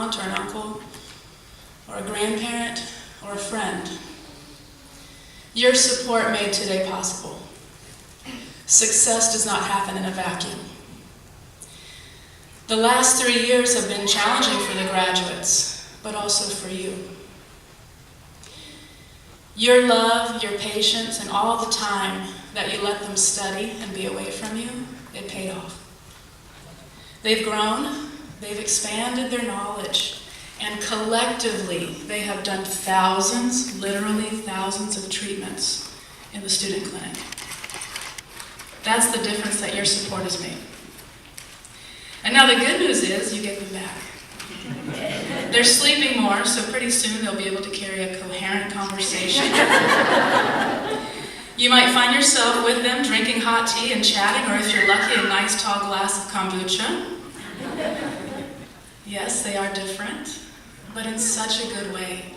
aunt or an uncle or a grandparent or a friend. Your support made today possible. Success does not happen in a vacuum. The last 3 years have been challenging for the graduates, but also for you. Your love, your patience, and all the time that you let them study and be away from you, it paid off. They've grown, they've expanded their knowledge, and collectively they have done thousands, literally thousands of treatments in the student clinic. That's the difference that your support has made. And now the good news is you get them back. They're sleeping more, so pretty soon they'll be able to carry a coherent conversation. You might find yourself with them drinking hot tea and chatting, or if you're lucky, a nice tall glass of kombucha. Yes, they are different, but in such a good way.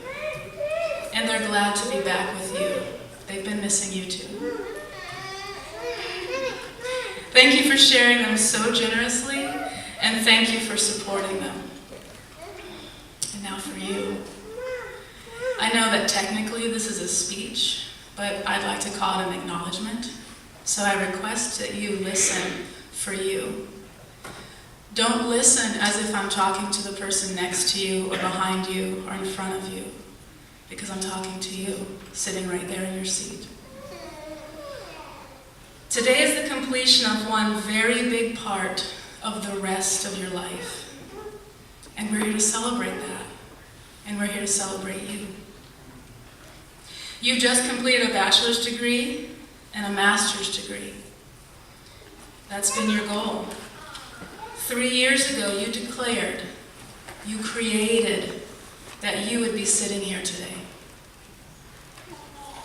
And they're glad to be back with you. They've been missing you too. Thank you for sharing them so generously, and thank you for supporting them. And now for you. I know that technically this is a speech, but I'd like to call it an acknowledgement. So I request that you listen for you. Don't listen as if I'm talking to the person next to you or behind you or in front of you, because I'm talking to you, sitting right there in your seat. Today is the completion of one very big part of the rest of your life. And we're here to celebrate that. And we're here to celebrate you. You've just completed a bachelor's degree and a master's degree. That's been your goal. 3 years ago, you declared, you created that you would be sitting here today.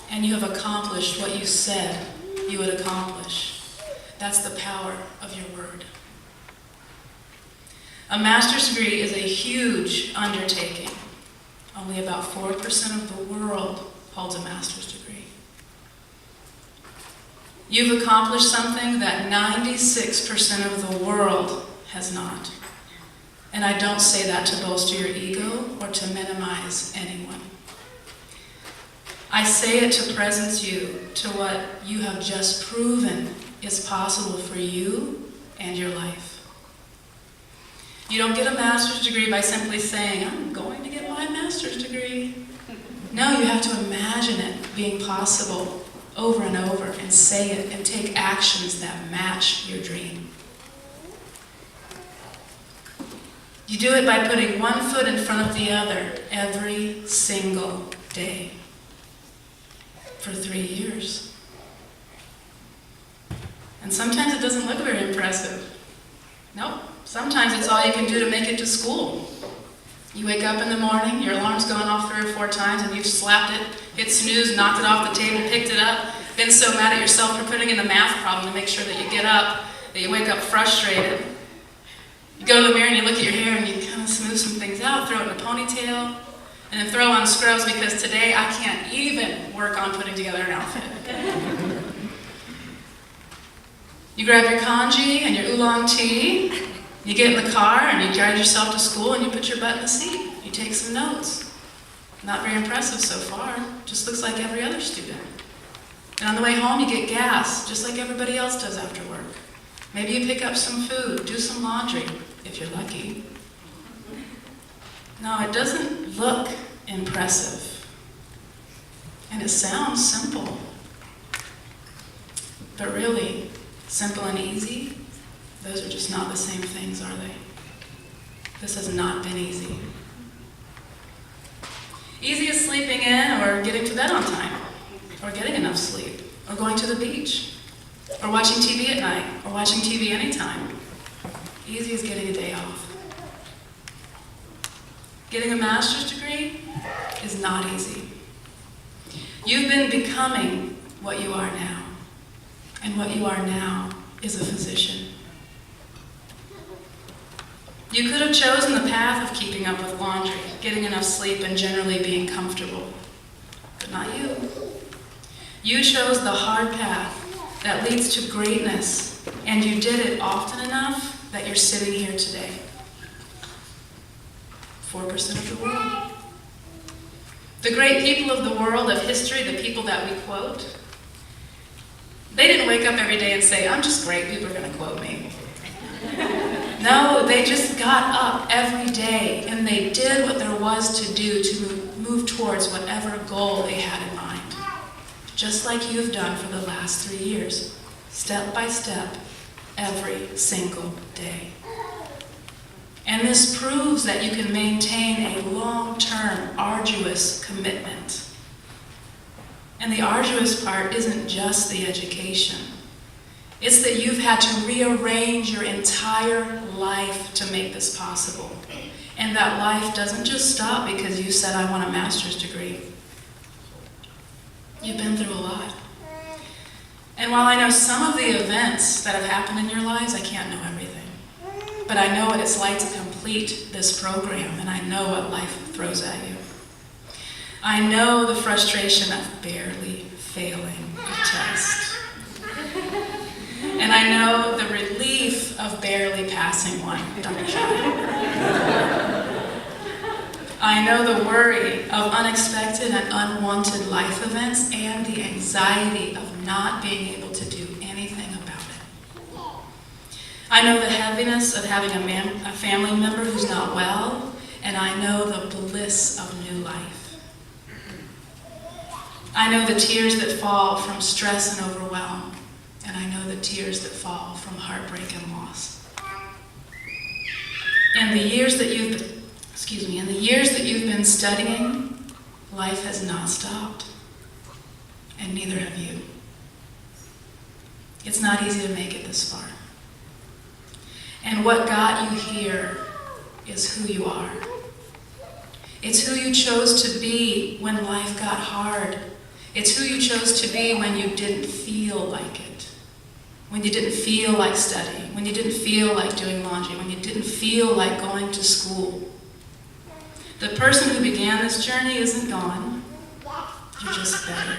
And you have accomplished what you said you would accomplish. That's the power of your word. A master's degree is a huge undertaking. Only about 4% of the world holds a master's degree. You've accomplished something that 96% of the world has not. And I don't say that to bolster your ego or to minimize anyone. I say it to presence you to what you have just proven is possible for you and your life. You don't get a master's degree by simply saying, I'm going to get my master's degree. No, you have to imagine it being possible over and over and say it and take actions that match your dream. You do it by putting one foot in front of the other every single day for 3 years. And sometimes it doesn't look very impressive. Nope. Sometimes it's all you can do to make it to school. You wake up in the morning, your alarm's gone off 3 or 4 times, and you've slapped it, hit snooze, knocked it off the table, picked it up, been so mad at yourself for putting in the math problem to make sure that you get up, that you wake up frustrated. You go to the mirror and you look at your hair and you kind of smooth some things out, throw it in a ponytail, and then throw on scrubs because today I can't even work on putting together an outfit. You grab your congee and your oolong tea, you get in the car and you drive yourself to school and you put your butt in the seat. You take some notes. Not very impressive so far, just looks like every other student. And on the way home you get gas, just like everybody else does after work. Maybe you pick up some food, do some laundry, if you're lucky. No, it doesn't look impressive. And it sounds simple. But really, simple and easy, those are just not the same things, are they? This has not been easy. Easy is sleeping in or getting to bed on time, or getting enough sleep, or going to the beach, or watching TV at night, or watching TV anytime. Easy is getting a day off. Getting a master's degree is not easy. You've been becoming what you are now. And what you are now is a physician. You could have chosen the path of keeping up with laundry, getting enough sleep, and generally being comfortable. But not you. You chose the hard path that leads to greatness, and you did it often enough that you're sitting here today. 4% of the world. The great people of the world, of history, the people that we quote, they didn't wake up every day and say, I'm just great, people are going to quote me. No, they just got up every day and they did what there was to do to move towards whatever goal they had in mind. Just like you've done for the last 3 years, step by step, every single day. And this proves that you can maintain a long-term, arduous commitment. And the arduous part isn't just the education. It's that you've had to rearrange your entire life to make this possible. And that life doesn't just stop because you said, I want a master's degree. You've been through a lot. And while I know some of the events that have happened in your lives, I can't know everything. But I know what it's like to complete this program, and I know what life throws at you. I know the frustration of barely failing a test. And I know the relief of barely passing one. Don't be shy. I know the worry of unexpected and unwanted life events and the anxiety of not being able to do anything about it. I know the heaviness of having a family member who's not well, and I know the bliss of new life. I know the tears that fall from stress and overwhelm, and I know the tears that fall from heartbreak and loss. In the years that you've been studying, life has not stopped, and neither have you. It's not easy to make it this far. And what got you here is who you are. It's who you chose to be when life got hard. It's who you chose to be when you didn't feel like it. When you didn't feel like studying. When you didn't feel like doing laundry. When you didn't feel like going to school. The person who began this journey isn't gone. You're just better.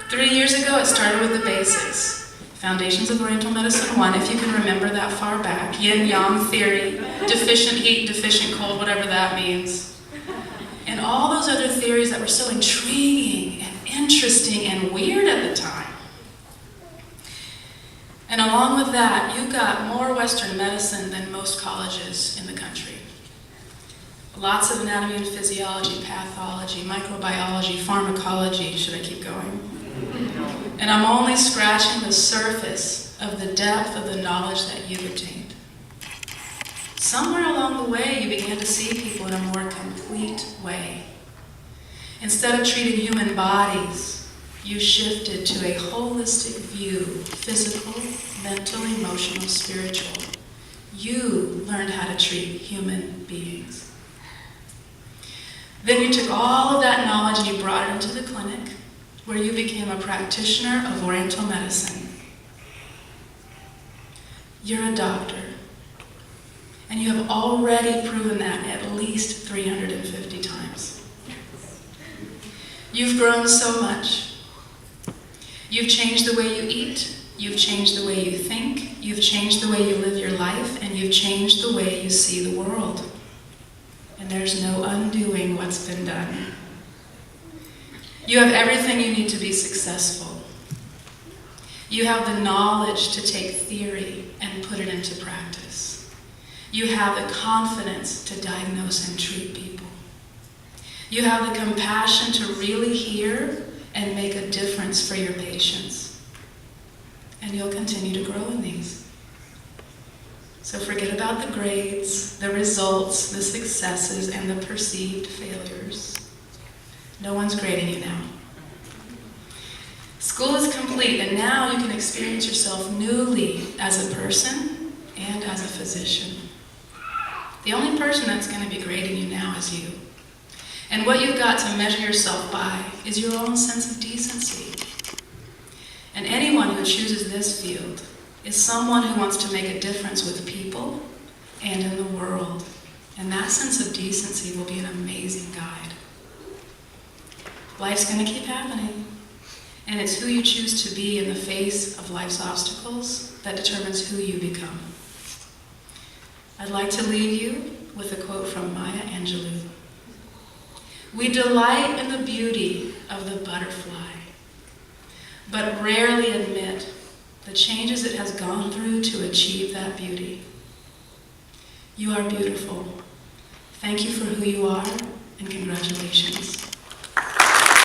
3 years ago, it started with the basics. Foundations of Oriental Medicine 1, if you can remember that far back. Yin-yang theory, deficient heat, deficient cold, whatever that means. And all those other theories that were so intriguing and interesting and weird at the time. And along with that, you got more Western medicine than most colleges in the country. Lots of anatomy and physiology, pathology, microbiology, pharmacology. Should I keep going? And I'm only scratching the surface of the depth of the knowledge that you've attained. Somewhere along the way, you began to see people in a more complete way. Instead of treating human bodies, you shifted to a holistic view, physical, mental, emotional, spiritual. You learned how to treat human beings. Then you took all of that knowledge and you brought it into the clinic, where you became a practitioner of Oriental medicine. You're a doctor, and you have already proven that at least 350 times. You've grown so much. You've changed the way you eat, you've changed the way you think, you've changed the way you live your life, and you've changed the way you see the world. And there's no undoing what's been done. You have everything you need to be successful. You have the knowledge to take theory and put it into practice. You have the confidence to diagnose and treat people. You have the compassion to really hear and make a difference for your patients. And you'll continue to grow in these. So forget about the grades, the results, the successes, and the perceived failures. No one's grading you now. School is complete, and now you can experience yourself newly as a person and as a physician. The only person that's going to be grading you now is you. And what you've got to measure yourself by is your own sense of decency. And anyone who chooses this field is someone who wants to make a difference with people and in the world. And that sense of decency will be an amazing guide. Life's going to keep happening. And it's who you choose to be in the face of life's obstacles that determines who you become. I'd like to leave you with a quote from Maya Angelou. We delight in the beauty of the butterfly, but rarely admit the changes it has gone through to achieve that beauty. You are beautiful. Thank you for who you are, and congratulations.